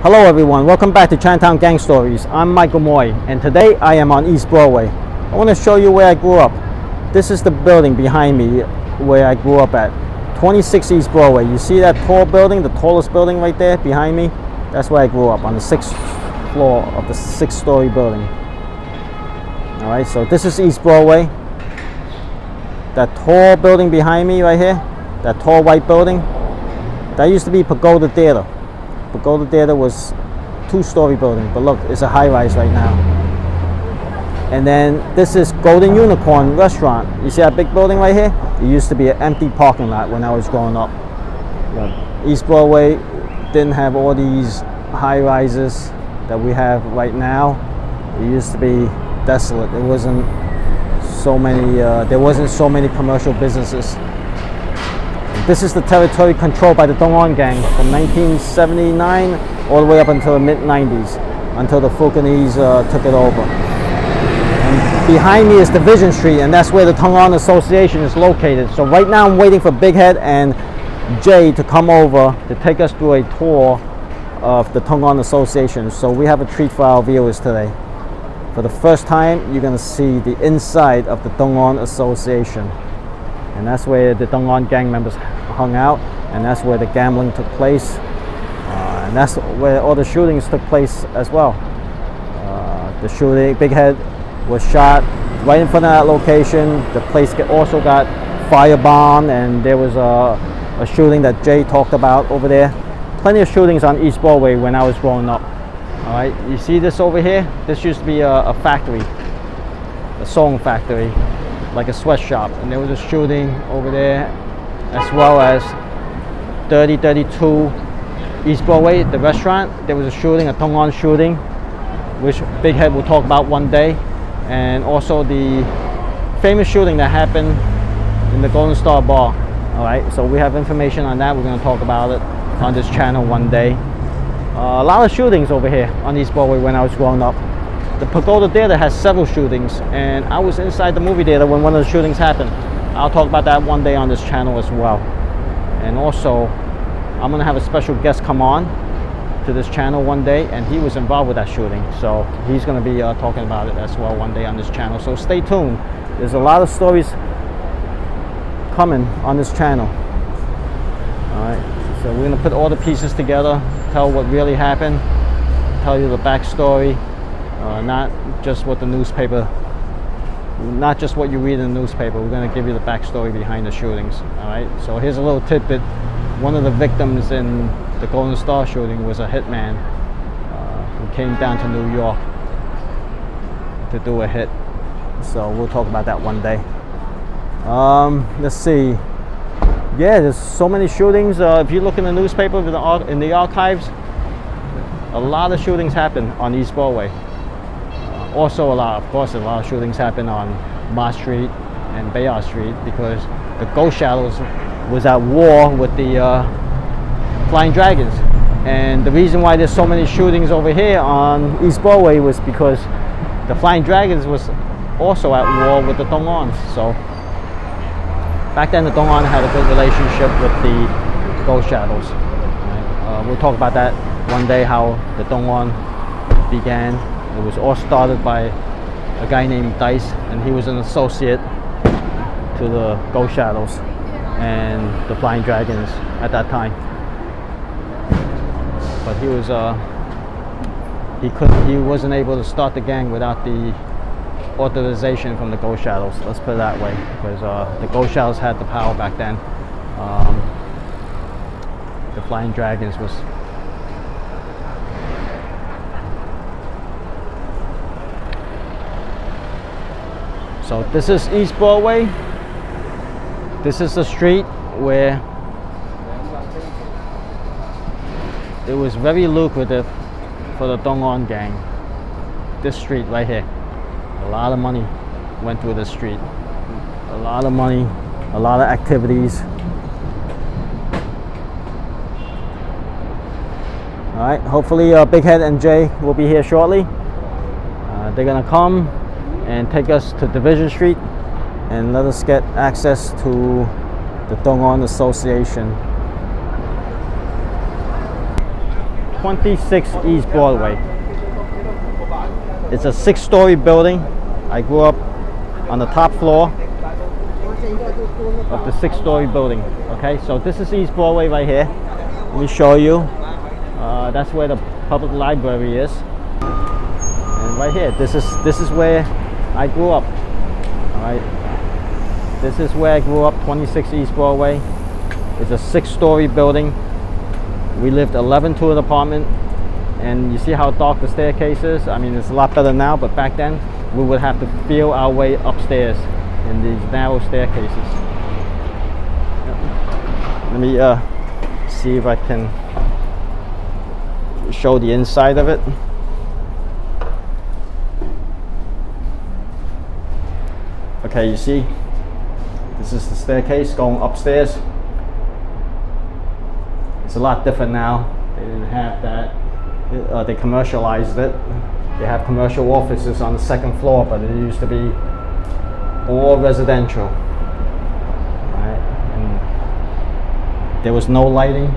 Hello everyone, welcome back to Chinatown Gang Stories. I'm Michael Moy, and today I am on East Broadway. I want to show you where I grew up. This is the building behind me where I grew up at, 26 East Broadway. You see that tall building, the tallest building right there behind me? That's where I grew up, on the 6th floor of the 6-story building. Alright, so this is East Broadway. That tall building behind me right here, that tall white building, that used to be Pagoda Theater. Pagoda Theater was a 2-story building, but look, it's a high-rise right now. And then this is Golden Unicorn Restaurant. You see that big building right here? It used to be an empty parking lot when I was growing up. East Broadway didn't have all these high-rises that we have right now. It used to be desolate. There wasn't so many commercial businesses. This is the territory controlled by the Tung On gang from 1979 all the way up until the mid-90s, until the Fukinese took it over. And behind me is Division Street, and that's where the Tung On Association is located. So right now I'm waiting for Bighead and Jay to come over to take us through a tour of the Tung On Association. So we have a treat for our viewers today. For the first time, you're going to see the inside of the Tung On Association. And that's where the Tung On gang members hung out, and that's where the gambling took place, and that's where all the shootings took place as well. The shooting, Bighead was shot right in front of that location. The place also got firebombed, and there was a shooting that Jay talked about over there. Plenty of shootings on East Broadway when I was growing up. All right, you see this over here? This used to be a factory, a sewing factory, like a sweatshop, and there was a shooting over there, as well as 3032 East Broadway, the restaurant. There was a shooting, a Tung On shooting, which Bighead will talk about one day, and also the famous shooting that happened in the Golden Star Bar. All right, so we have information on that. We're going to talk about it on this channel one day. A lot of shootings over here on East Broadway when I was growing up. The Pagoda Theater has several shootings, and I was inside the movie theater when one of the shootings happened. I'll talk about that one day on this channel as well. And also, I'm going to have a special guest come on to this channel one day, and he was involved with that shooting. So he's going to be talking about it as well one day on this channel. So stay tuned. There's a lot of stories coming on this channel. Alright, so we're going to put all the pieces together, tell what really happened, tell you the backstory. Not just what the newspaper, not just what you read in the newspaper. We're going to give you the backstory behind the shootings. All right. So here's a little tidbit. One of the victims in the Golden Star shooting was a hitman who came down to New York to do a hit. So we'll talk about that one day. Let's see. Yeah, there's so many shootings. If you look in the newspaper, in the archives, a lot of shootings happen on East Broadway. Also, a lot of shootings happen on Mott Street and Bayard Street, because the Ghost Shadows was at war with the Flying Dragons. And the reason why there's so many shootings over here on East Broadway was because the Flying Dragons was also at war with the Tung Ons. So back then the Tung On had a good relationship with the Ghost Shadows. Right? We'll talk about that one day, how the Tung On began. It was all started by a guy named Dice, and he was an associate to the Ghost Shadows and the Flying Dragons at that time. But he wasn't able to start the gang without the authorization from the Ghost Shadows. Let's put it that way, because the Ghost Shadows had the power back then. The Flying Dragons was. So this is East Broadway. This is the street where it was very lucrative for the Tung On gang. This street right here. A lot of money went through this street. A lot of money, a lot of activities. Alright, hopefully Bighead and Jay will be here shortly. They're gonna come and take us to Division Street and let us get access to the Tung On Association. 26 East Broadway. It's a 6-story building. I grew up on the top floor of the 6-story building. Okay, so this is East Broadway right here. Let me show you. That's where the public library is. And right here, this is where I grew up. All right, this is where I grew up. 26 East Broadway. It's a 6-story building. We lived 11 to an apartment, and you see how dark the staircase is. I mean, it's a lot better now, but back then we would have to feel our way upstairs in these narrow staircases. Let me see if I can show the inside of it. Okay, you see, this is the staircase going upstairs. It's a lot different now. They didn't have that. They commercialized it. They have commercial offices on the 2nd floor, but it used to be all residential. Right? And there was no lighting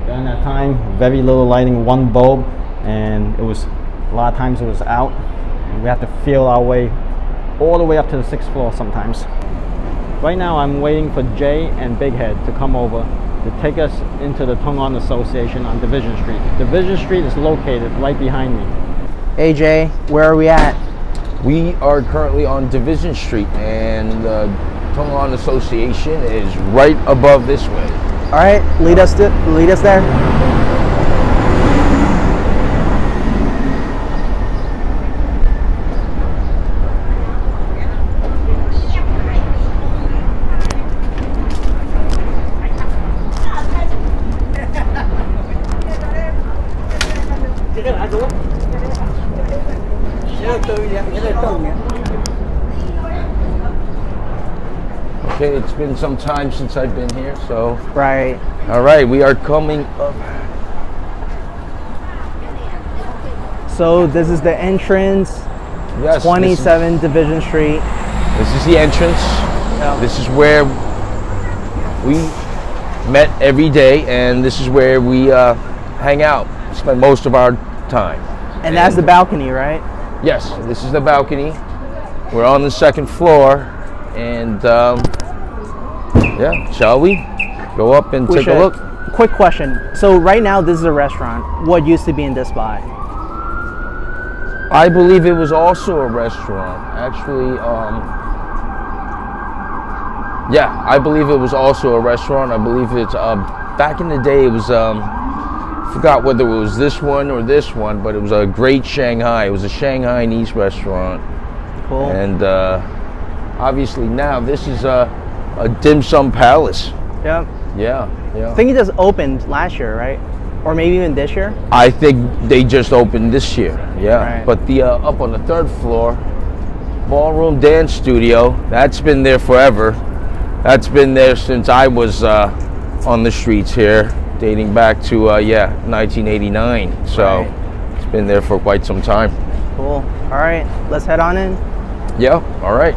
during that time. Very little lighting, one bulb, and it was a lot of times it was out, and we had to feel our way all the way up to the 6th floor sometimes. Right now, I'm waiting for Jay and Bighead to come over to take us into the Tung On Association on Division Street. Division Street is located right behind me. Hey Jay, where are we at? We are currently on Division Street, and the Tung On Association is right above this way. All right, lead us there. Okay, it's been some time since I've been here, so. Right. All right, we are coming up. So this is the entrance. Yes. 27 Division Street. This is the entrance. Yeah. This is where we met every day, and this is where we hang out, spend most of our time. And that's the balcony, right? Yes, this is the balcony. We're on the 2nd floor, and yeah, shall we go up and take a look? Quick question. So right now this is a restaurant. What used to be in this spot? I believe it was also a restaurant. Actually, yeah, I believe it was also a restaurant. I believe it's back in the day it was forgot whether it was this one or this one, but it was a Great Shanghai. It was a Shanghainese restaurant. Cool. And obviously now this is a dim sum palace. Yep. Yeah. I think it just opened last year, right? Or maybe even this year? I think they just opened this year. Yeah. Right. But the up on the 3rd floor, ballroom dance studio, that's been there forever. That's been there since I was on the streets here, dating back to 1989. So Right. It's been there for quite some time. Cool. All right, let's head on in. Yeah, all right.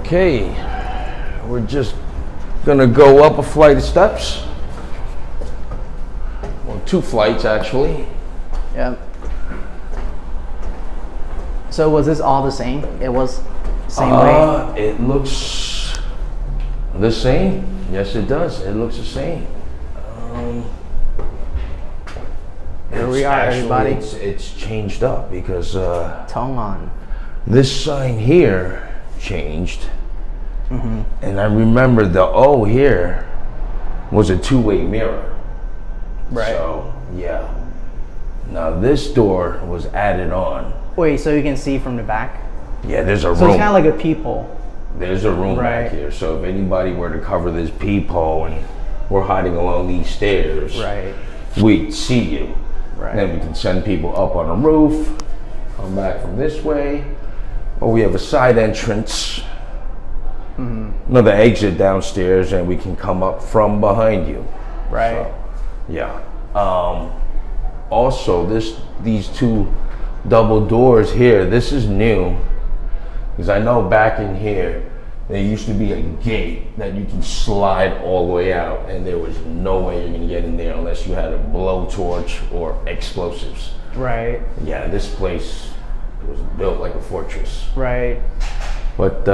Okay, we're just gonna go up a flight of steps. Well, 2 flights actually. Yep. So was this all the same? It was the same way? It looks the same. Yes, it does. It looks the same. Here we are, everybody. It's changed up because Tung On. this sign here changed, and I remember the O here was a 2-way mirror. Right. So yeah. Now this door was added on. Wait, so you can see from the back? Yeah, there's a room. So it's kind of like a peephole. There's a room Right. back here. So if anybody were to cover this peephole and we're hiding along these stairs, Right. we'd see you. Right. Then we can send people up on a roof, come back from this way, or we have a side entrance, another exit downstairs, and we can come up from behind you. Right. So, yeah. Also, these 2 double doors here, this is new, because I know back in here, there used to be a gate that you can slide all the way out, and there was no way you're gonna get in there unless unless you had a blowtorch or explosives. Right. Yeah, this place was built like a fortress. Right. But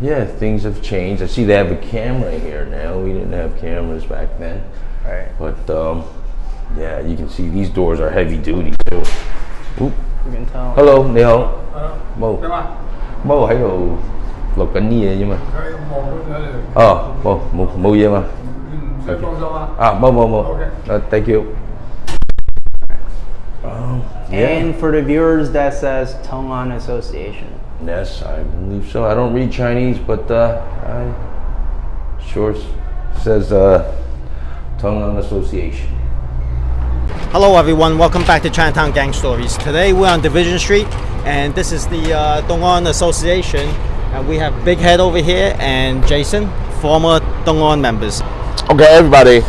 yeah, things have changed. I see they have a camera here now. We didn't have cameras back then. Right. But yeah, you can see these doors are heavy duty too. Oop. You can tell. Hello, 你好。冇。冇喺度錄緊啲嘢啫嘛。哦，冇嘢嘛。冇。Thank you. Yeah. And for the viewers, that says Tung On Association. Yes, I believe so. I don't read Chinese, but I sure says Tung On Association. Hello everyone, welcome back to Chinatown Gang Stories. Today we're on Division Street and this is the Tung On Association, and we have Bighead over here and Jason, former Tung On members. Okay, everybody.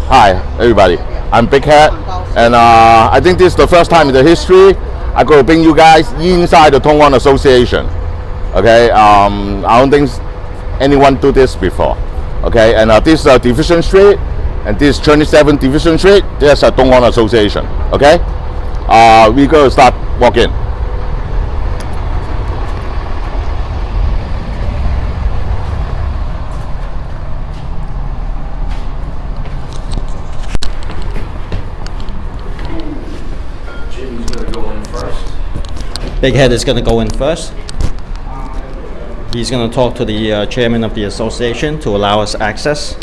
Hi, everybody. I'm Bighead, and I think this is the first time in the history I'm going to bring you guys inside the Tung On Association. Okay, I don't think anyone do this before. Okay, and this is Division Street, and this is 27 Division Street. There's a Tung On Association. Okay, we're going to start walking. Bighead is going to go in first. He's going to talk to the chairman of the association to allow us access.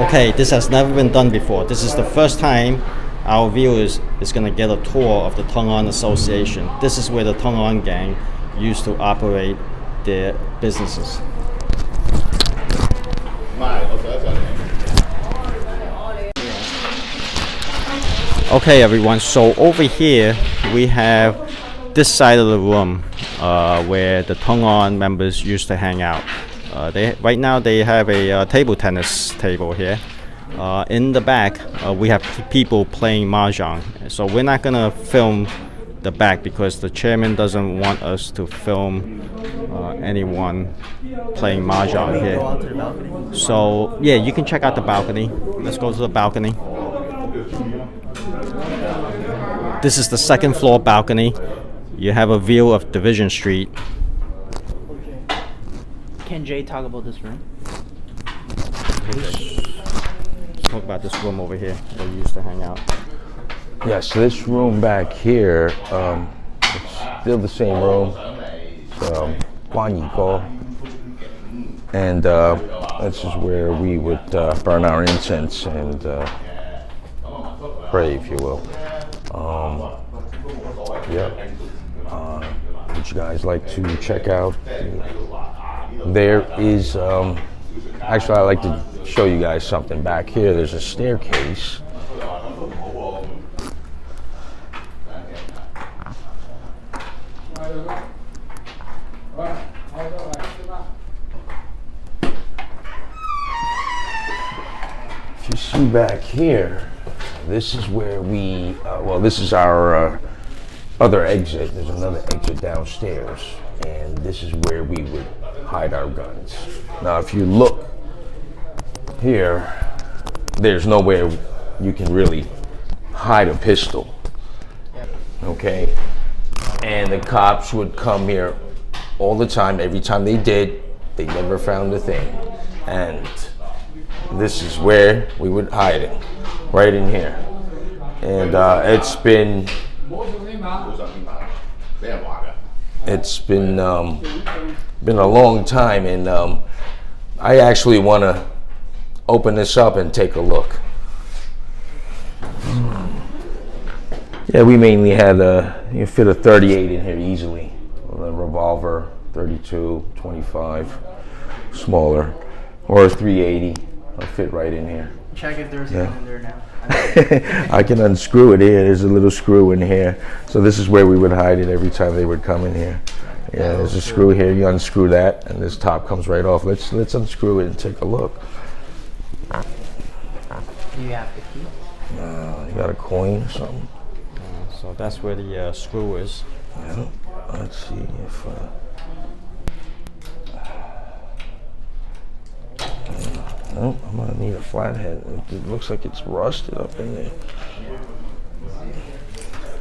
Okay, this has never been done before. This is the first time our viewers is going to get a tour of the Tung On Association. This is where the Tung On gang used to operate their businesses. Okay everyone, so over here we have this side of the room where the Tung On members used to hang out. Right now they have a table tennis table here. In the back, we have people playing mahjong. So we're not gonna film the back because the chairman doesn't want us to film anyone playing mahjong here. So yeah, you can check out the balcony. Let's go to the balcony. This is the second floor balcony. You have a view of Division Street. Can Jay talk about this room? Talk about this room over here where we used to hang out. Yeah, so this room back here, it's still the same room. And this is where we would burn our incense and pray, if you will. Yeah. Would you guys like to check out? There is, actually I'd like to show you guys something back here. There's a staircase. If you see back here, this is where we, well, this is our other exit. There's another exit downstairs, and this is where we would hide our guns. Now, if you look here, there's nowhere you can really hide a pistol. Okay? And the cops would come here all the time. Every time they did, they never found a thing. And this is where we would hide it, right in here. And it's been a long time, and I actually want to open this up and take a look. Yeah, we mainly had you fit a 38 in here easily. A revolver, 32, 25, smaller, or a 380. It'll fit right in here. Check if there's anything in there now. I can unscrew it here. There's a little screw in here. So this is where we would hide it every time they would come in here. Yeah, there's a screw here. You unscrew that, and this top comes right off. Let's unscrew it and take a look. Do you have the key? You got a coin or something? So that's where the screw is. Yeah. Let's see if. No, I'm gonna need a flathead. It looks like it's rusted up in there.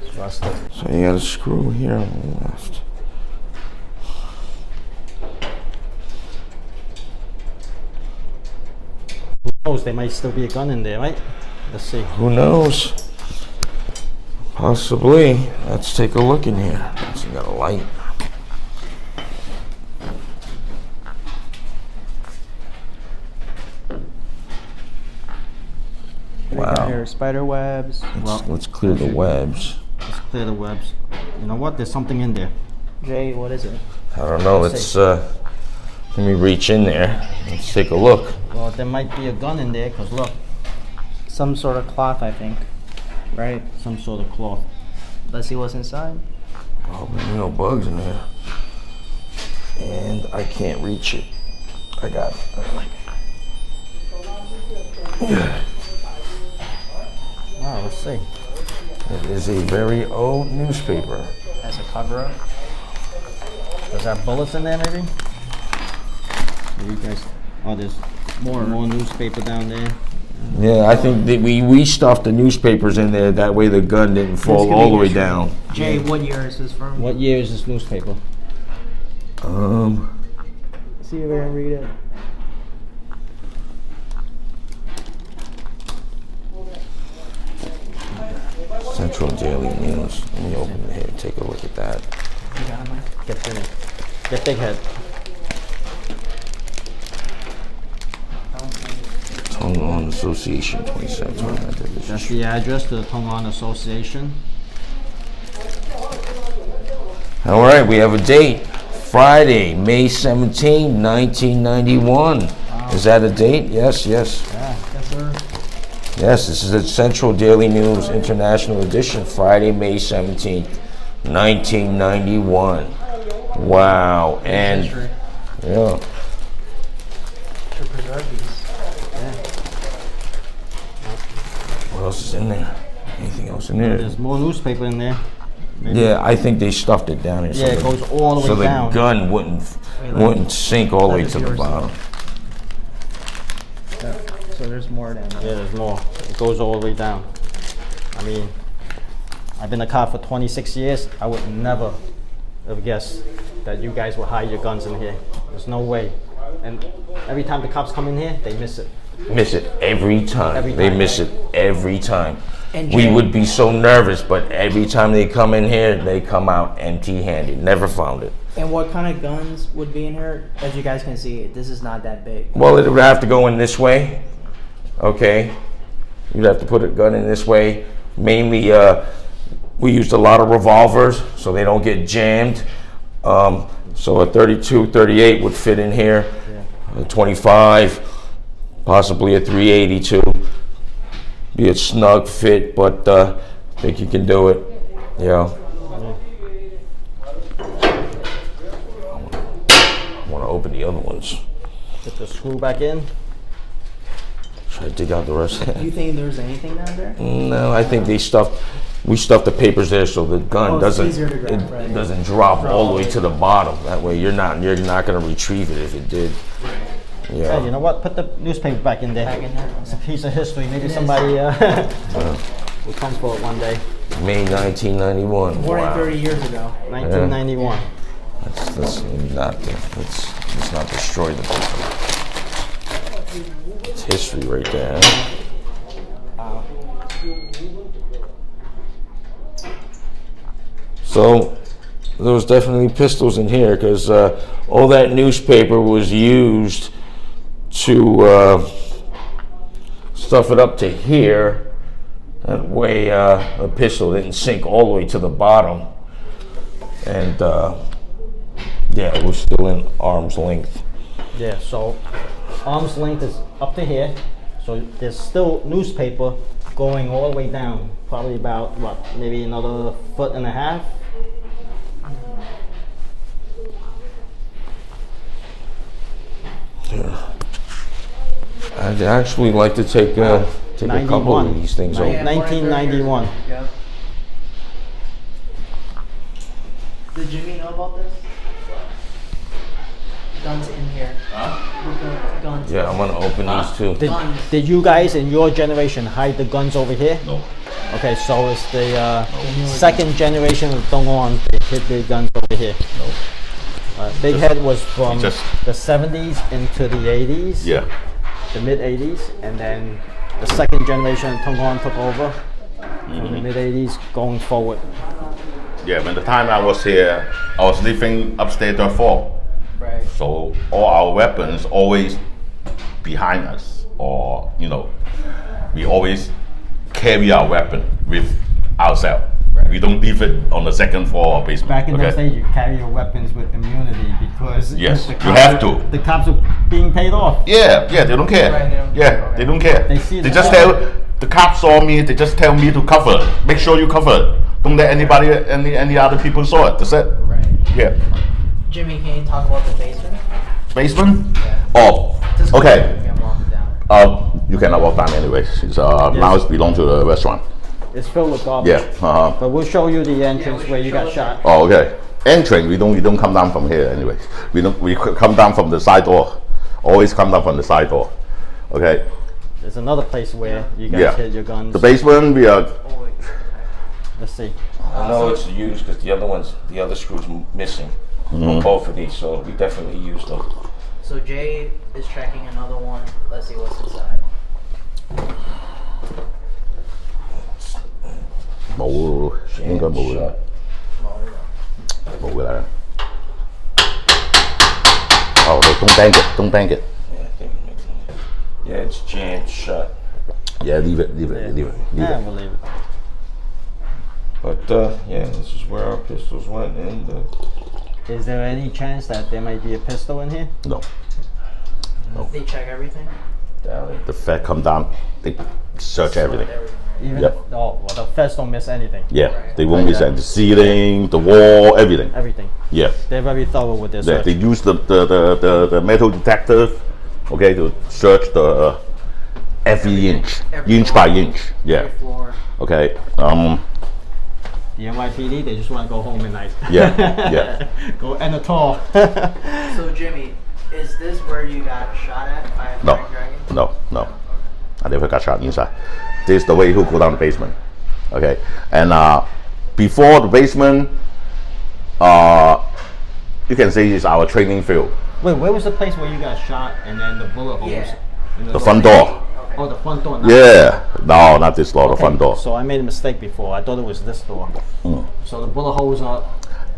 It's rusted. So you got a screw here on the left. Who knows? There might still be a gun in there, right? Let's see. Who knows? Possibly. Let's take a look in here. So you got a light. Wow. Here, spider webs. Let's clear the webs. Let's clear the webs. You know what? There's something in there. Jay, what is it? I don't know. Let me reach in there. Let's take a look. Well, there might be a gun in there, because look. Some sort of cloth, I think. Right? Some sort of cloth. Let's see what's inside. Oh, there's no bugs in there. And I can't reach it. I got it. Yeah. Wow, let's see. It is a very old newspaper. As a cover up. Does that have bullets in there, maybe? You guys. Oh, there's more newspaper down there. Yeah, I think that we stuffed the newspapers in there. That way the gun didn't fall all the way down. Jay, what year is this from? What year is this newspaper? See if I can read it. Central Daily News. Let me open it here. Take a look at that. You got it, Mike? Get Bighead. Get Bighead. Tung On Association, 27. That's the address to the Tung On Association. All right, we have a date. Friday, May 17, 1991. Wow. Is that a date? Yes, yes. Yeah, yes, sir. Yes, this is the Central Daily News International Edition, Friday, May 17th, 1991. Wow. And, History. yeah. To preserve these. What else is in there? Anything else in there? There's more newspaper in there. Maybe. Yeah, I think they stuffed it down here. Yeah, it goes all the way down. So the gun wouldn't sink all the way to the bottom. Yeah. So there's more down there. Yeah, there's more. It goes all the way down. I mean, I've been a cop for 26 years. I would never have guessed that you guys would hide your guns in here. There's no way. And every time the cops come in here, they miss it. Miss it every time. They miss it every time. And We Jay, would be so nervous, but every time they come in here, they come out empty-handed. Never found it. and what kind of guns would be in here? As you guys can see, this is not that big. Well, it would have to go in this way. Okay. You'd have to put a gun in this way. Mainly, we used a lot of revolvers so they don't get jammed. So a 32, 38 would fit in here. A 25, possibly a 382. Be a snug fit, but I think you can do it. Yeah. I want to open the other ones. Put the screw back in. Should I dig out the rest of Do that? you think there's anything down there? No, I think we stuffed the papers there so the gun Oh, it's easier to grab, right. doesn't drop all the way to the bottom. That way you're not going to retrieve it if it did. Hey, Yeah. you know what? Put the newspaper back in there. Back in there? It's a piece of history. Maybe somebody will come for it one day. May 1991. More than Wow. 30 years ago. 1991. Let's not destroy the paper. It's history right there. So there was definitely pistols in here because all that newspaper was used to stuff it up to here. That way a pistol didn't sink all the way to the bottom. And yeah, it was still in arm's length. Yeah, so arm's length is up to here. So there's still newspaper going all the way down. Probably about, what, maybe another 1.5 feet? Yeah. I'd actually like to take Take a couple of these things over. 1991. Yep. Did Jimmy know about this? Guns in here. Guns. Yeah, I'm gonna open these too. Did you guys in your generation hide the guns over here? No. Okay, so it's the second generation of Tung On. They hid their guns over here. No. Bighead was from just- the 70s into the 80s. Yeah. The mid 80s, and then the second generation of Tung On took over from the mid 80s going forward. Yeah, when the time I was here, I was living upstairs third floor. Right. So all our weapons always behind us, or we always carry our weapon with ourselves. Right. We don't leave it on the second floor or basement. Back in those days, you carry your weapons with immunity because Yes, the you cops have are- to. The cops are being paid off. Yeah, they don't care. Right, they don't yeah, care. they don't care. They see They the just fire. tell the cops saw me. They just tell me to cover it. Make sure you cover it. Don't let anybody, any other people saw it. That's it. Right. Yeah. Jimmy, can you talk about the basement? Basement? Yeah. Oh, Just okay. We can walk it down. You cannot walk down anyway. It's now it's belong to the restaurant. It's filled with garbage. Yeah. But we'll show you the entrance we where should you show got it. shot. Oh, okay. Entering, we don't come down from here anyway. We come down from the side door. Always come down from the side door. Okay. There's another place where you guys Yeah. hid your guns. The basement, we are. Oh, wait. Let's see. I know it's used because the other screw's missing on both of these, so we definitely used them. So Jay is checking another one. Let's see what's inside. 冇，應該冇啦，冇㗎啦。Oh, don't bang it. Yeah, I think it makes sense. Yeah, it's jammed shut. Yeah, leave it. Yeah, we'll leave it. But yeah, this is where our pistols went, and Is there any chance that there might be a pistol in here? No, They check everything. the Fed come down, they search everything. Even Yep. if, well, the feds don't miss anything. Yeah, they won't miss the ceiling, the wall, everything. Everything. Yeah, They're very thorough with their yeah. search. They use the metal detector, okay, to search the every inch, inch by inch. Yeah, Every floor. okay. The NYPD, they just want to go home at night. Yeah. Go end a tour. So Jimmy, is this where you got shot at by a No, flying dragon? no. I never got shot inside. This is the way who go down the basement. Okay, and before the basement, you can say it's our training field. Wait, where was the place where you got shot and then the bullet holes? Yeah. in The front door. Oh, the front door. not- Yeah, no, not this door. The Okay, front door. So I made a mistake before. I thought it was this door. So the bullet holes are.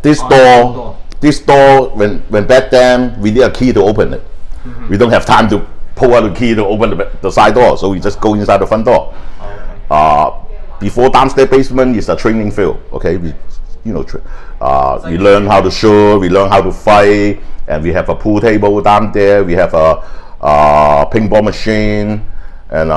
This on the front door. door. This door. When back then, we need a key to open it. We don't have time to pull out the key to open the side door, so we just go inside the front door. Before downstairs basement is a training field. Okay, we learn how to shoot, we learn how to fight, and we have a pool table down there. We have a paintball machine, and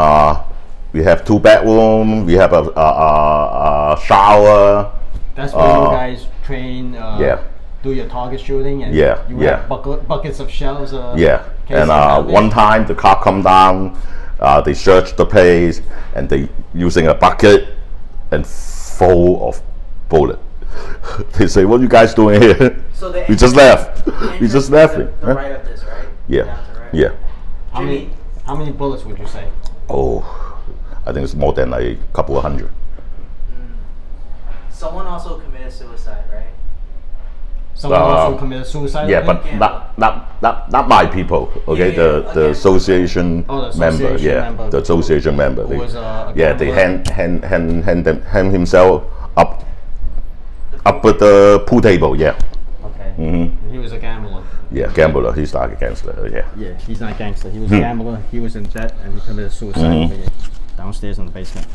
we have 2 bedrooms. We have a shower. That's where you guys train. Yeah. Do your target shooting and Yeah, you yeah. have buckets of shells. Yeah, casing and out there. one time the car come down, they search the place, and they using a bucket and full of bullet. They say, "What you guys doing here?" So the We just left. We entrance just is left. the right of this, right? Yeah, Down to right. yeah. Jimmy, How many bullets would you say? Oh, I think it's more than a couple of hundred. someone also committed suicide, right? Someone also committed suicide? Yeah, I but think? not my people. Okay, Yeah, the okay. association Oh, the member. association Yeah, member. the association member. Who was a yeah, they gambler. hand himself up with the pool table. Yeah, Okay. He was a gambler. yeah, gambler. He's like a gangster. Yeah. Yeah, he's not a gangster. He was a gambler. He was in debt and he committed suicide over here, downstairs in the basement.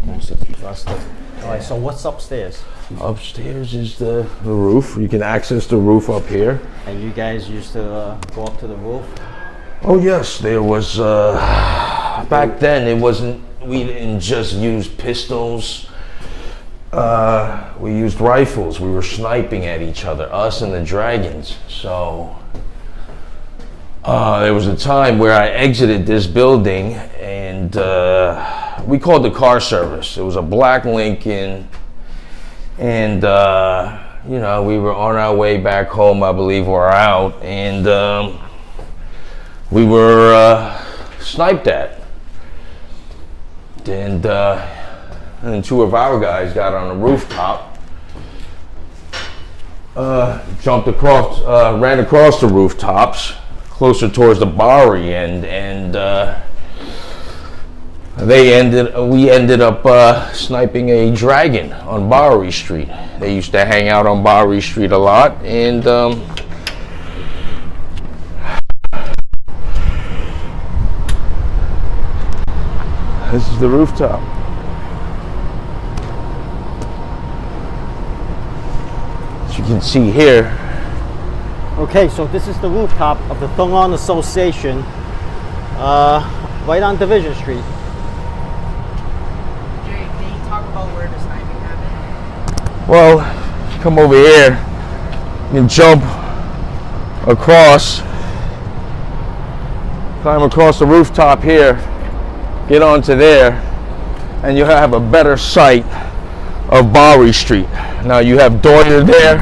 Okay. All right. So what's upstairs? upstairs is the roof. You can access the roof up here. And you guys used to go up to the roof. Oh yes, there was. Back then, it wasn't. We didn't just use pistols. We used rifles. We were sniping at each other, us and the dragons. So there was a time where I exited this building, and and we called the car service. It was a black Lincoln, and you know, we were on our way back home, I believe, or out, and we were sniped at. And two of our guys got on the rooftop, jumped across, ran across the rooftops, closer towards the Bowery end, and we ended up sniping a dragon on Bowery Street. They used to hang out on Bowery Street a lot, and this is the rooftop. As you can see here. Okay, so this is the rooftop of the Tung On Association, right on Division Street. Jay, can you talk about where the sniping happened? Well, come over here, you can jump across, climb across the rooftop here, get onto there, and you'll have a better sight of Bowery Street. Now you have Doyer there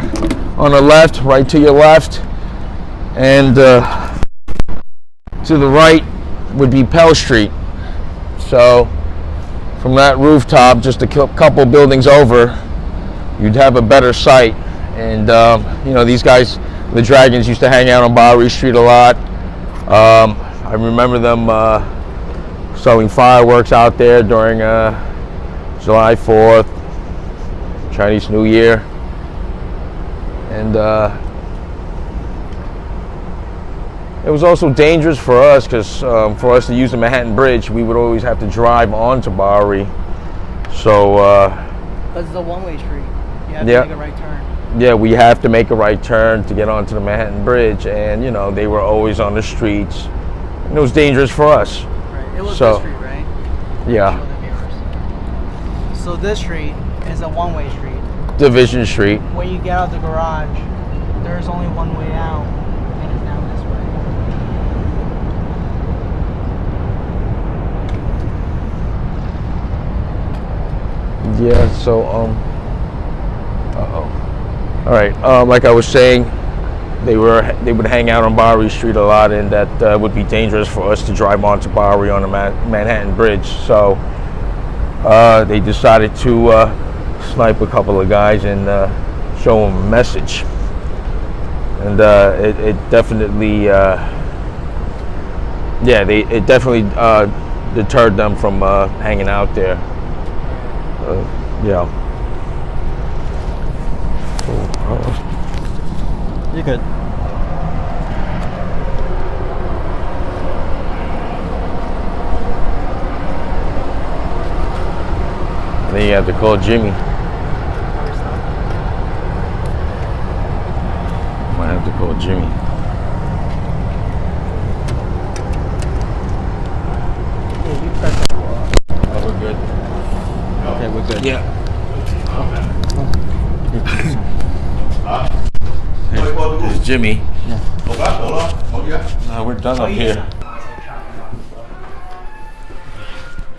on the left, right to your left, and to the right would be Pell Street. So from that rooftop, just a couple buildings over, you'd have a better sight. And you know, these guys, the Dragons, used to hang out on Bowery Street a lot. I remember them selling fireworks out there during July 4th, Chinese New Year, and it was also dangerous for us because for us to use the Manhattan Bridge, we would always have to drive onto Bowery. So Because it's a one-way street. You have to make a right turn. Yeah, we have to make a right turn to get onto the Manhattan Bridge, and you know, they were always on the streets, and it was dangerous for us. Right. It was So, this street, right? Yeah. Show the viewers. So this street is a one-way street. Division Street. When you get out the garage, there's only one way out, and it's down this way. Yeah, so all right, like I was saying, they would hang out on Bowery Street a lot, and that would be dangerous for us to drive onto Bowery on the Manhattan Bridge. So they decided to snipe a couple of guys and show them a message, and it definitely it definitely deterred them from hanging out there. Yeah. You're good. Then you have to call Jimmy. Might have to call Jimmy. Oh, we're good. Okay, we're good. Yeah. This is Jimmy. We're done up here.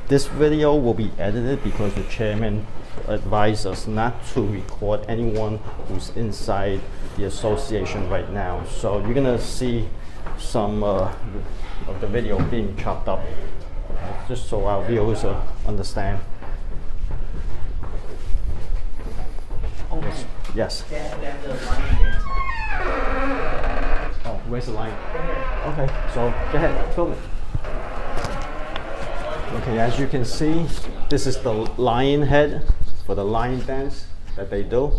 This video will be edited because the chairman advised us not to record anyone who's inside the association right now. So you're gonna see some of the video being chopped up, just so our viewers understand. Yes. Oh, where's the line? Okay, so go ahead, film it. Okay, as you can see, this is the lion head for the lion dance that they do.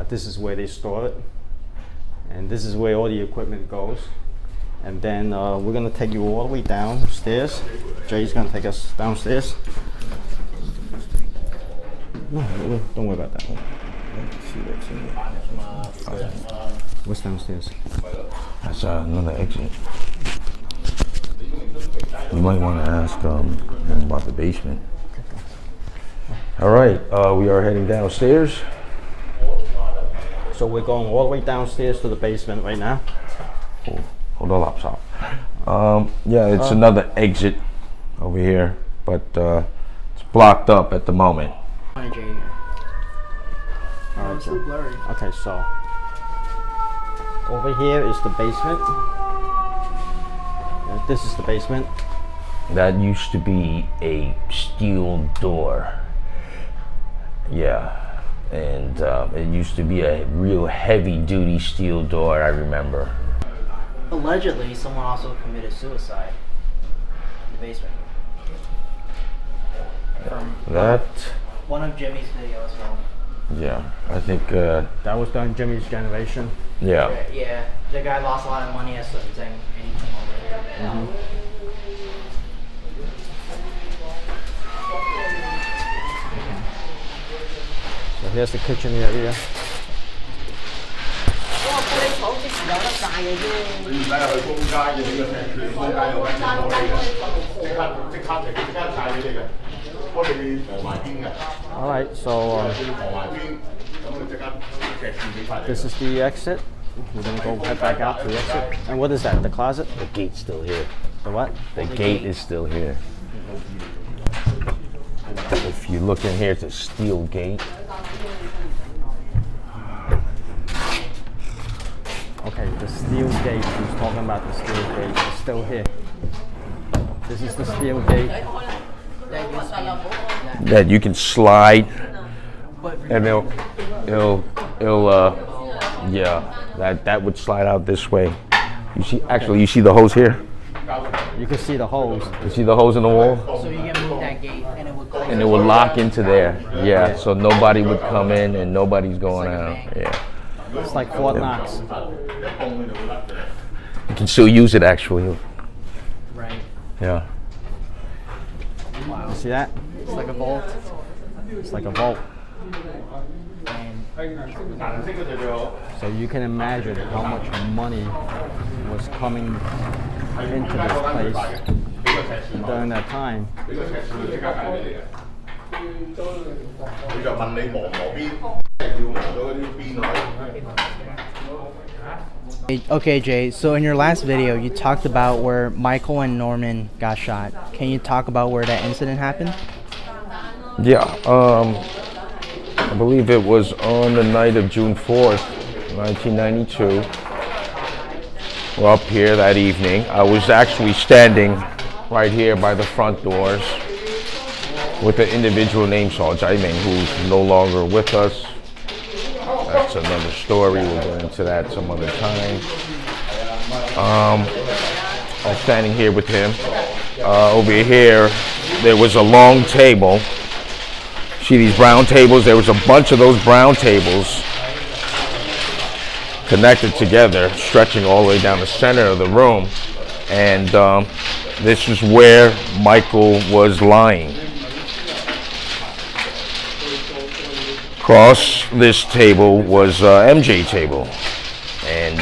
This is where they store it, and this is where all the equipment goes. And then we're gonna take you all the way downstairs. Jay's gonna take us downstairs. No, don't worry about that. What's downstairs? That's another exit. You might want to ask him about the basement. All right, we are heading downstairs. So we're going all the way downstairs to the basement right now. Hold on, laptop. Yeah, it's another exit over here, but it's blocked up at the moment. All right, it's too blurry. Okay, so over here is the basement. This is the basement. That used to be a steel door. Yeah, and it used to be a real heavy-duty steel door, I remember. Allegedly, someone also committed suicide in the basement. From That, one of Jimmy's videos. yeah, I think, That was during Jimmy's generation. yeah. Yeah, the guy lost a lot of money at certain thing, and he came over here. So here's the kitchen area. ，All right, so this is the exit. We're gonna go head back out to the exit. And what is that? The closet? The gate's still here. The what? The gate is still here. If you look in here, it's a steel gate. Okay, the steel gate. Who's talking about the steel gate? It's still here. This is the steel gate. That you can slide, and yeah, that would slide out this way. You see, actually, you see the hose here. You can see the holes. You see the hose in the wall, So you can move that gate, and it would close. and it would lock into there. Yeah, so nobody would come in, and nobody's going out. Yeah, It's like Fort Knox. you can still use it actually. Right. Yeah. You see that? It's like a vault. It's like a vault. And So you can imagine how much money was coming into this place during that time. Okay, Jay, so in your last video, you talked about where Michael and Norman got shot. Can you talk about where that incident happened? Yeah, I believe it was on the night of June 4th, 1992. We're up here that evening. I was actually standing right here by the front doors with an individual named Saw Jaiming, who's no longer with us. That's another story. We'll get into that some other time. I was standing here with him. Over here, there was a long table. See these brown tables? There was a bunch of those brown tables connected together, stretching all the way down the center of the room. And this is where Michael was lying. Across this table was MJ table. And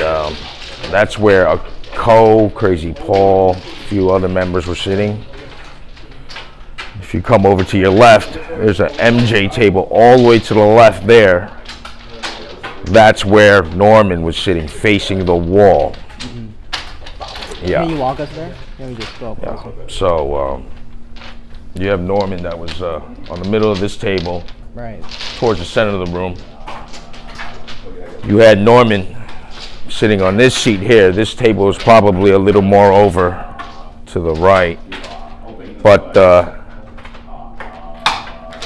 that's where Crazy Paul, a few other members were sitting. If you come over to your left, there's an MJ table all the way to the left there. That's where Norman was sitting, facing the wall. Yeah. Can you walk us there? Let me just go up closer. So you have Norman that was on the middle of this table, Right. towards the center of the room. You had Norman sitting on this seat here. This table was probably a little more over to the right. But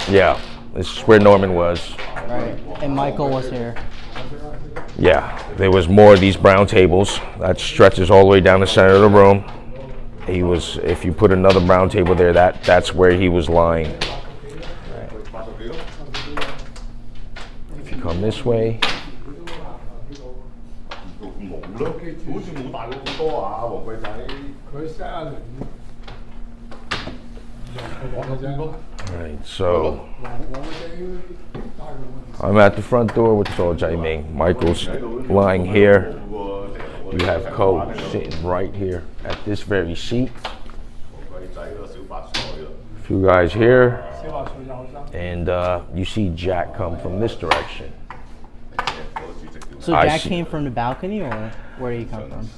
yeah, this is where Norman was. Right. And Michael was here. Yeah, there was more of these brown tables that stretches all the way down the center of the room. He was, if you put another brown table there, that's where he was lying. If you come this way, alright, so I'm at the front door with Saw Jaiming. Michael's lying here. You have Ko sitting right here at this very seat. A few guys here. And you see Jack come from this direction. So Jack came from the balcony, or where did he come from?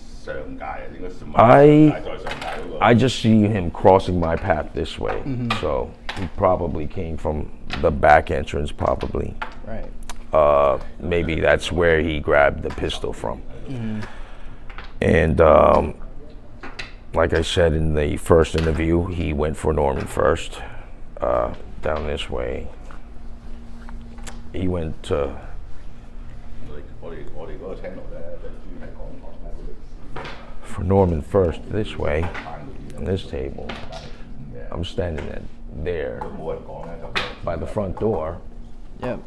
I just see him crossing my path this way, so he probably came from the back entrance, probably. Right. Maybe that's where he grabbed the pistol from. And like I said in the first interview, he went for Norman first, down this way. He went for Norman first this way, on this table. I'm standing there by the front door. Yep.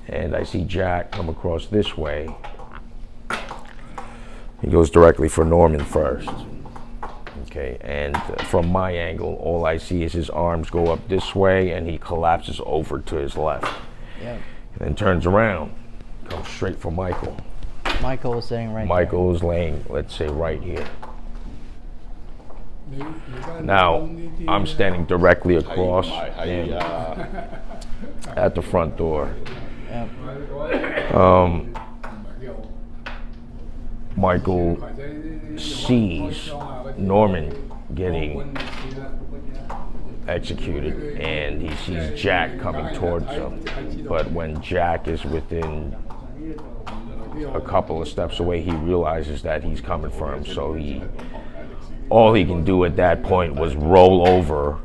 And I see Jack come across this way. He goes directly for Norman first. Okay, and from my angle, all I see is his arms go up this way and he collapses over to his left. Yep. And then turns around, comes straight for Michael. Michael was sitting right Michael is laying, let's say, right here. Now, I'm standing directly across him at the front door. there. Yep. Michael sees Norman getting executed, and he sees Jack coming towards him. But when Jack is within a couple of steps away, he realizes that he's coming for him. So all he can do at that point was roll over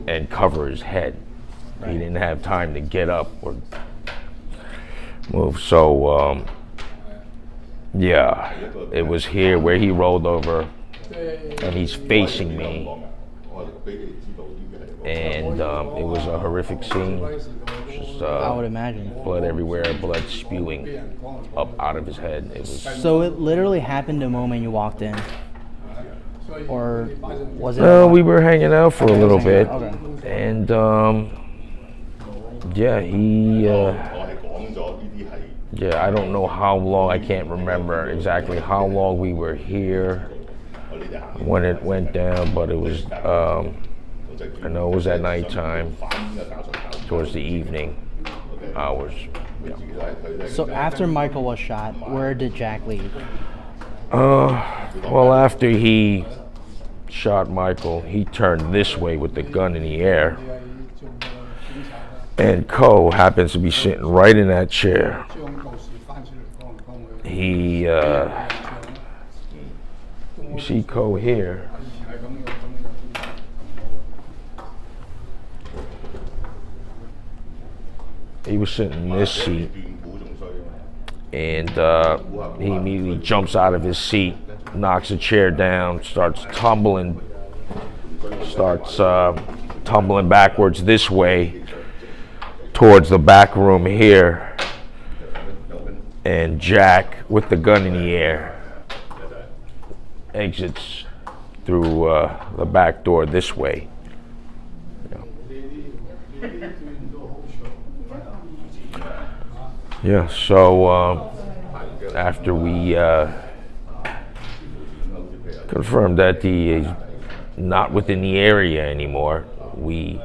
and cover his head. He didn't have time to get up or move. So yeah, it was here where he rolled over, and he's facing me. And it was a horrific scene. Just, I would imagine. Blood everywhere, blood spewing up out of his head. It was. So it literally happened the moment you walked in, or was it? No, we were hanging out for a little bit, Okay. and yeah, yeah, I don't know how long. I can't remember exactly how long we were here when it went down, but it was. I know it was at nighttime, towards the evening hours. Yeah. So after Michael was shot, where did Jack leave? Well, after he shot Michael, he turned this way with the gun in the air. And Ko happens to be sitting right in that chair. You see Ko here. He was sitting in this seat, and he immediately jumps out of his seat, knocks a chair down, starts tumbling backwards this way towards the back room here, and Jack, with the gun in the air, exits through the back door this way. Yeah, so after we confirmed that he is not within the area anymore, we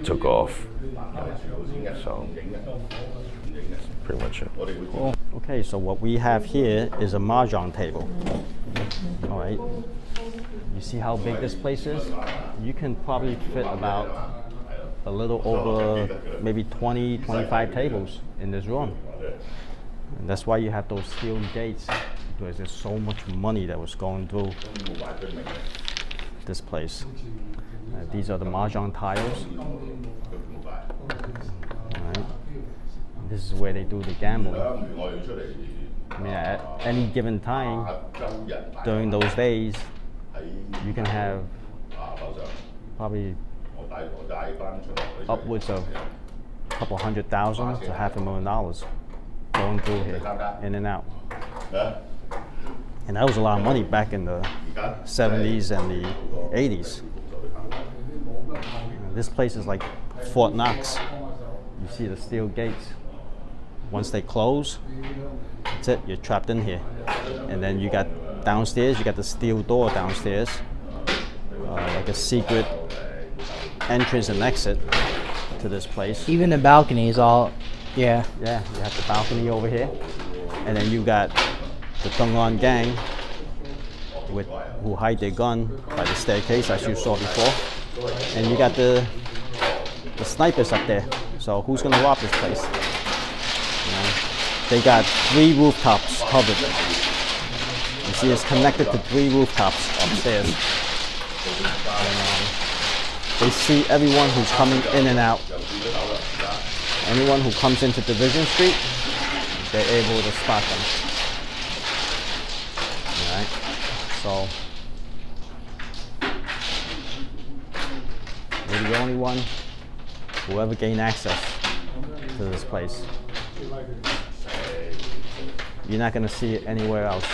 took off. So that's pretty much it. Cool. Okay, so what we have here is a mahjong table. All right. You see how big this place is? You can probably fit about a little over maybe 20, 25 tables in this room. And that's why you have those steel gates, because there's so much money that was going through this place. These are the mahjong tiles. All right. This is where they do the gambling. I mean, at any given time during those days, you can have probably upwards of a couple $100,000 to $500,000 going through here, in and out. And that was a lot of money back in the 70s and the 80s. This place is like Fort Knox. You see the steel gates. Once they close, that's it, you're trapped in here. And then you got downstairs, you got the steel door downstairs, like a secret entrance and exit to this place. Even the balcony is all, yeah. Yeah, you have the balcony over here, and then you got the Tung On gang who hide their gun by the staircase, as you saw before. And you got the snipers up there. So who's gonna rob this place? You know, they got 3 rooftops covered. You see, it's connected to 3 rooftops upstairs. And, they see everyone who's coming in and out. Anyone who comes into Division Street, they're able to spot them. Alright, so we're the only one who ever gained access to this place. You're not going to see it anywhere else.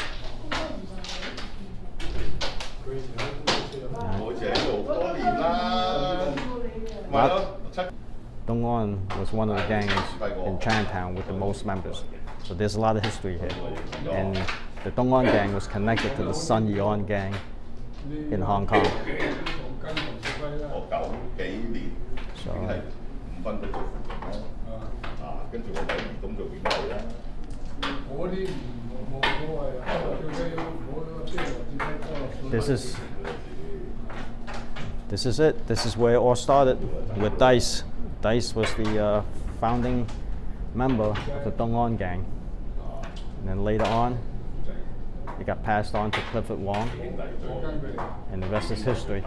Tung On was one of the gangs in Chinatown with the most members. So there's a lot of history here. And the Tung On gang was connected to the Sun Yat gang in Hong Kong. So this is it. This is where it all started with Dice. Dice was the founding member of the Tung On gang. And then later on, it got passed on to Clifford Wong, and the rest is history.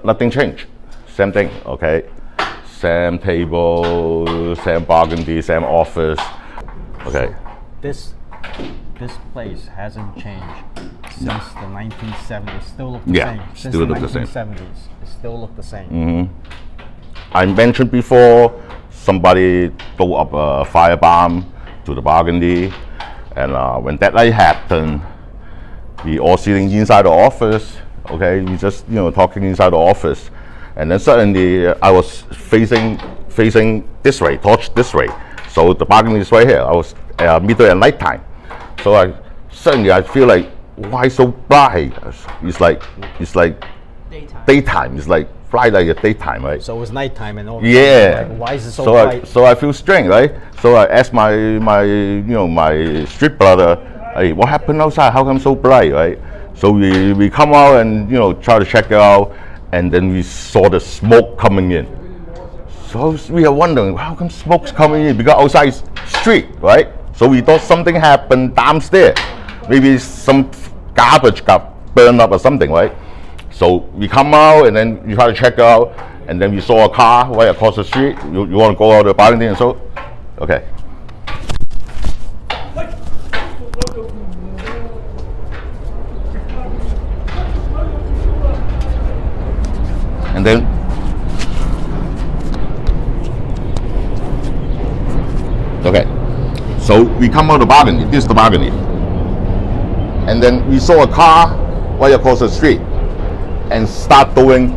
Nothing changed. Same thing, okay? Same table, same burgundy, same office. Okay. This place hasn't changed since the 1970s. Still look the same. Since still the look the same. 1970s, it still look the same. I mentioned before, somebody threw up a firebomb to the burgundy, and when that night happened, we all sitting inside the office. Okay, we just talking inside the office, and then suddenly I was facing this way, torch this way. So the burgundy is right here. I was middle at night time, so I feel like, why so bright? It's like daytime. It's like bright like a daytime, right? So it was nighttime and all. Yeah. Like, why is it so bright? So I feel strange, right? So I asked my my street brother, hey, what happened outside? How come so bright, right? So we come out and try to check it out, and then we saw the smoke coming in. So we are wondering, how come smoke's coming in? Because outside is street, right? So we thought something happened downstairs. Maybe some garbage got burned up or something, right? So we come out and then we try to check out, and then we saw a car right across the street. You want to go out of the balcony, and so, okay. And then okay, so we come out of the balcony. This is the balcony, and then we saw a car right across the street and start doing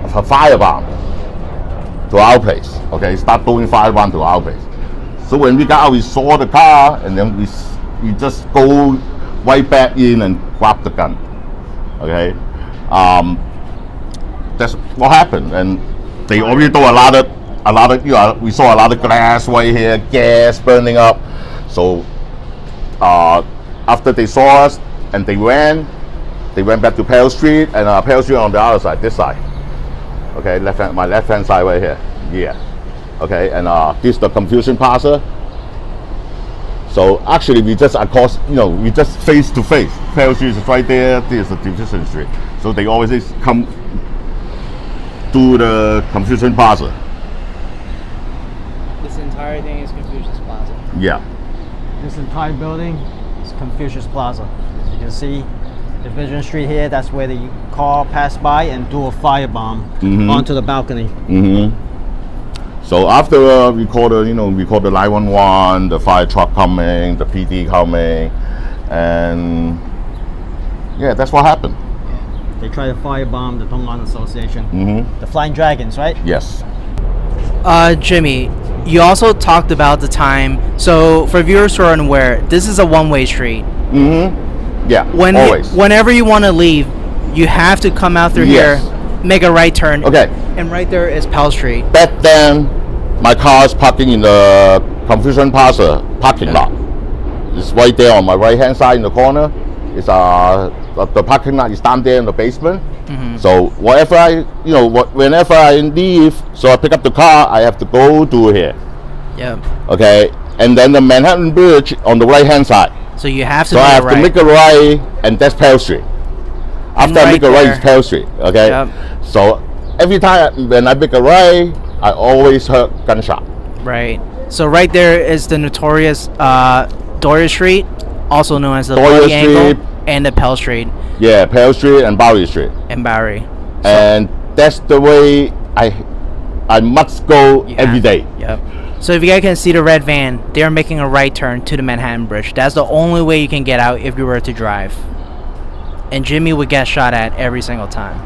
a firebomb to our place. Okay, start doing firebomb to our place. So when we got out, we saw the car, and then we just go right back in and grab the gun. Okay, that's what happened, and they already do a lot of we saw a lot of glass right here, gas burning up. So after they saw us and they went back to Pale Street, and Pale Street on the other side, this side. Okay, my left hand side right here. Yeah. Okay, and this is the Confucius Plaza. So actually, we just across, we just face to face. Pale Street is right there. This is the Division Street. So they always come to the Confucius Plaza. This entire thing is Confucius Plaza. Yeah. This entire building is Confucius Plaza. As you can see, Division Street here, that's where the car passed by and threw a firebomb onto the balcony. So after we called the 911, the fire truck coming, the PD coming, and yeah, that's what happened. They tried to firebomb the Tung On Association. The Flying Dragons, right? Yes. Jimmy, you also talked about the time. So for viewers who are unaware, this is a one-way street. Yeah. Always. Whenever you want to leave, you have to come out through here, make a right turn. Okay. And right there is Pell Street. Back then, my car is parking in the Confucius Plaza parking lot. It's right there on my right-hand side in the corner. is the parking lot is down there in the basement. Mm-hmm. So whenever I leave, so I pick up the car, I have to go to here. Yep. Okay, and then the Manhattan Bridge on the right hand side. So you have to. So I have to make a right, and that's Pell Street. After I right make a right, there. it's Pell Street. Okay. Yep. So every time when I make a right, I always heard gunshot. Right. So right there is the notorious Doria Street, also known as the Doria Bloody Angle, Street. and the Pell Street Yeah, Pell Street and Bowery Street. and Bowery. And that's the way I must go You every have- day. Yep. So if you guys can see the red van, they are making a right turn to the Manhattan Bridge. That's the only way you can get out if you were to drive. And Jimmy would get shot at every single time.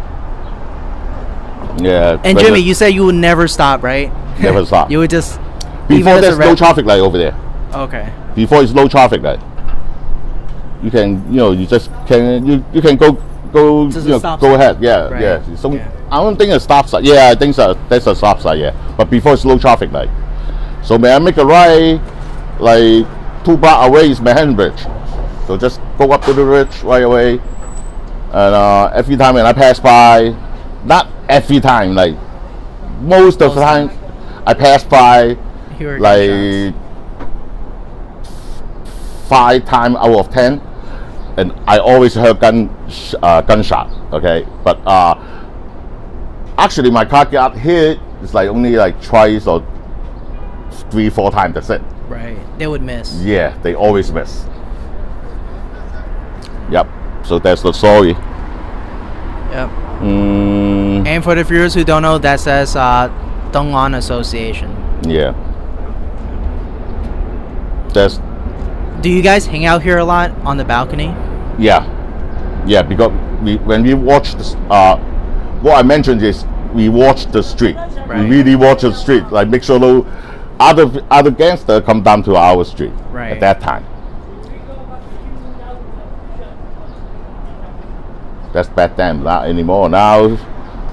Yeah. And but Jimmy, you said you would never stop, right? Never stop. You would just even Before as a there's no red- traffic light over there. Okay. Before it's no traffic light. You can, you just can, you can go, Just a stop go sign. ahead. Yeah, Right. yeah. So Yeah. I don't think a stop sign. Yeah, I think so. That's a stop sign. Yeah, but before it's no traffic light. So may I make a right, like 2 blocks away is Manhattan Bridge. So just go up to the bridge right away. And every time when I pass by, not every time, like most of the time, I pass by You were like 5 times out of 10, and I always heard gunshot. Okay, but actually my car got hit. It's like only like twice or 3-4 times. That's it. Right. They would miss. Yeah, they always miss. Yep. So that's the story. Yep. Mm, And for the viewers who don't know, that says Tung On Association. yeah. That's Do you guys hang out here a lot on the balcony? yeah. Because when we watch this, what I mentioned is we watch the street. Right. We really watch the street. Like make sure no other gangster come down to our street Right. at that time. That's back then, not anymore. Now,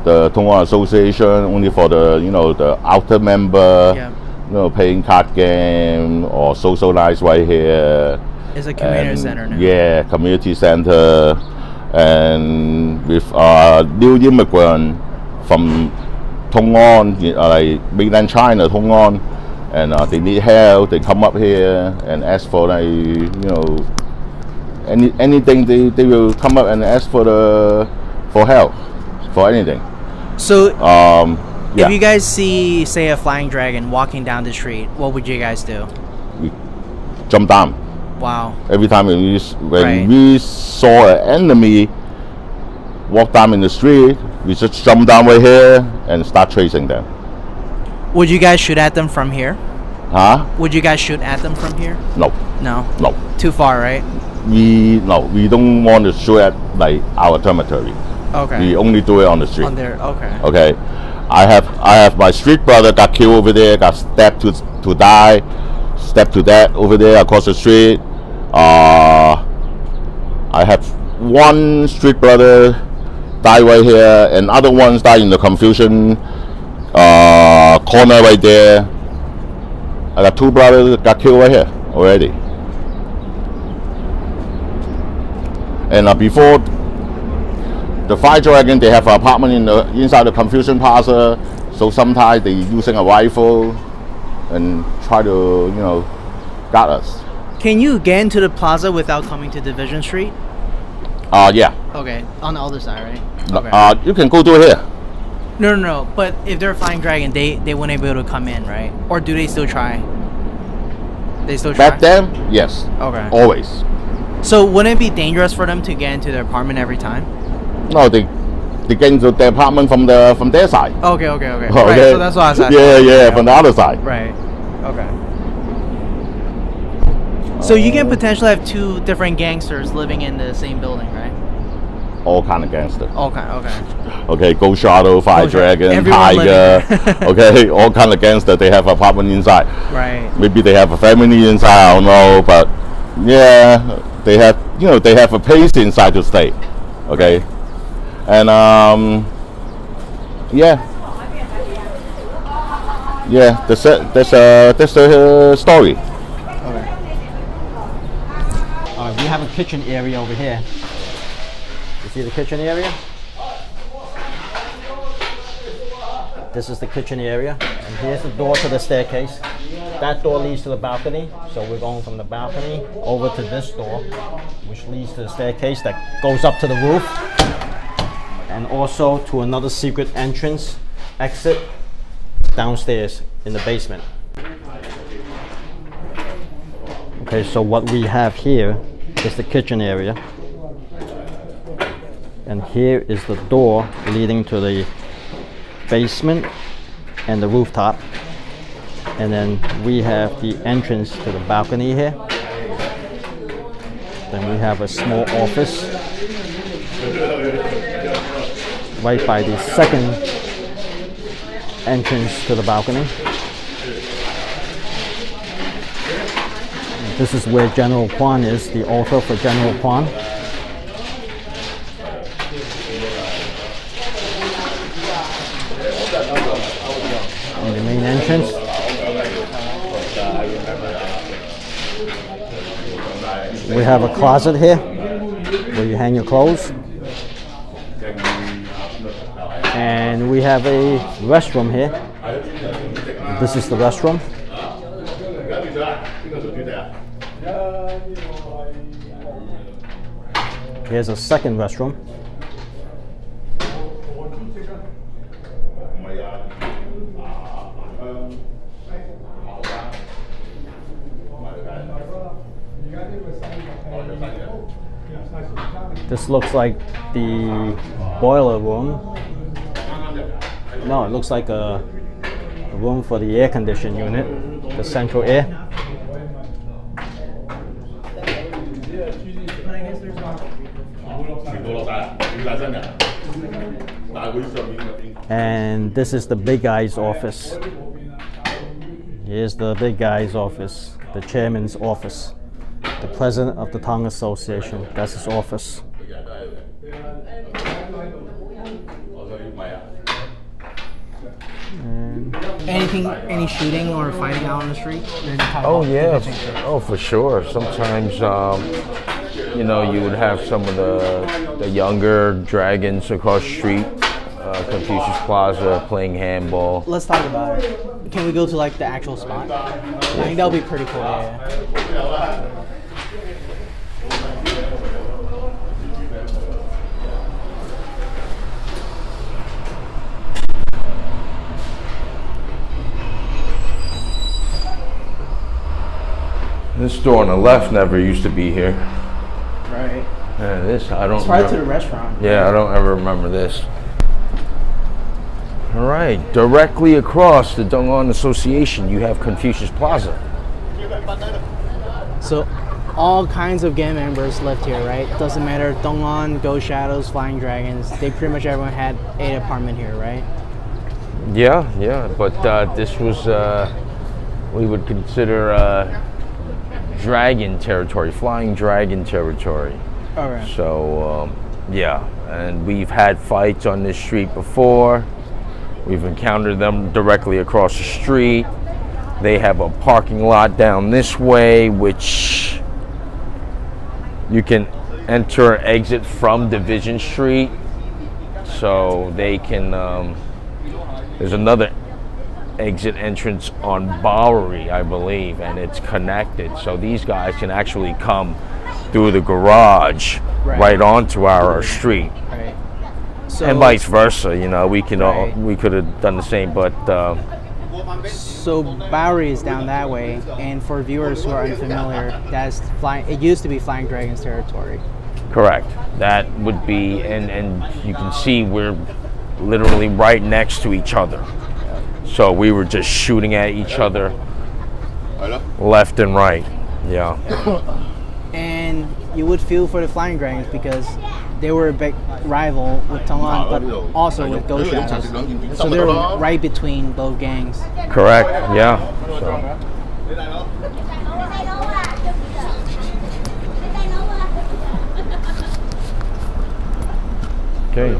the Tung On Association only for the the outer member, Yeah. playing card game or socialize right here. It's a community And, center now. Yeah, community center, and with new immigrant from Tung On, like mainland China, Tung On, and they need help. They come up here and ask for anything. They will come up and ask for help for anything. So Yeah, if you guys see, say, a flying dragon walking down the street, what would you guys do? we jump down. Wow. Every time when Right. we saw an enemy walk down in the street, we just jump down right here and start chasing them. Would you guys shoot at them from here? Huh? Would you guys shoot at them from here? No, No. no. Too far, right? We don't want to shoot at like our territory. Okay. We only do it on the street. On there. Okay. Okay. I have my street brother got killed over there, got stabbed to die, stabbed to death over there across the street. I have one street brother die right here, and other ones die in the Confucius corner right there. I got 2 brothers that got killed right here already. And before the Fire Dragon, they have an apartment inside the Confucius Plaza. So sometimes they using a rifle and try to guard us. Can you get into the plaza without coming to Division Street? Yeah. Okay. On the other side, right? No, Okay. you can go to here. No. But if they're a flying dragon, they wouldn't be able to come in, right? Or do they still try? They still try? Back then, yes. Okay. Always. So wouldn't it be dangerous for them to get into their apartment every time? No, they get into the apartment from their side. Okay. Right. Okay. So that's what I was asking. Yeah, from the other side. Right. Okay. So you can potentially have 2 different gangsters living in the same building, right? All kind of gangster. Okay. Okay, Ghost Shadow, Fire Ghost Shadow, Dragon, everyone Tiger. living Okay, all kind of gangster. They have apartment inside. Right. Maybe they have a family inside. I don't know, but yeah, they have a place inside to stay. Okay, and yeah, that's it. That's the story. We we have a kitchen area over here. You see the kitchen area? This is the kitchen area, and here's the door to the staircase. That door leads to the balcony, so we're going from the balcony over to this door, which leads to the staircase that goes up to the roof, and also to another secret entrance exit downstairs in the basement. Okay, so what we have here is the kitchen area, and here is the door leading to the basement and the rooftop, and then we have the entrance to the balcony here. Then we have a small office right by the second entrance to the balcony. This is where General Kwan is, the altar for General Kwan. And the main entrance. We have a closet here where you hang your clothes. And we have a restroom here. This is the restroom. Here's a second restroom. This looks like the boiler room. No, it looks like a room for the air conditioning unit, the central air. And this is the big guy's office. Here's the big guy's office, the chairman's office, the president of the Tung On Association. That's his office. Any shooting or fighting out on the street? Oh yeah, oh for sure. Sometimes, you know, you would have some of the younger dragons across the street, Confucius Plaza, playing handball. Let's talk about it. Can we go to like the actual spot? I think that would be pretty cool. Yeah. This door on the left never used to be here. Right. And this, I don't. It's right to the restaurant. Yeah, I don't ever remember this. All right, directly across the Tung On Association, you have Confucius Plaza. So, all kinds of gang members lived here, right? Doesn't matter, Tung On, Ghost Shadows, Flying Dragons. They pretty much everyone had an apartment here, right? Yeah, but this was we would consider dragon territory, flying dragon territory. All right. So yeah, and we've had fights on this street before. We've encountered them directly across the street. They have a parking lot down this way, which you can enter or exit from Division Street. So they can, there's another exit entrance on Rivalry, I believe, and it's connected. So these guys can actually come through the garage right onto our street. Right. So, and vice versa, you know, we can we could have done the same, but so Bowery is down that way, and for viewers who are unfamiliar, that's flying. It used to be Flying Dragons territory. Correct. That would be, and you can see we're literally right next to each other. So we were just shooting at each other, left and right. Yeah. And you would feel for the Flying Dragons because they were a big rival with Tung On, but also with Ghost Shadows. So they're right between both gangs. Correct. Yeah. So. Okay.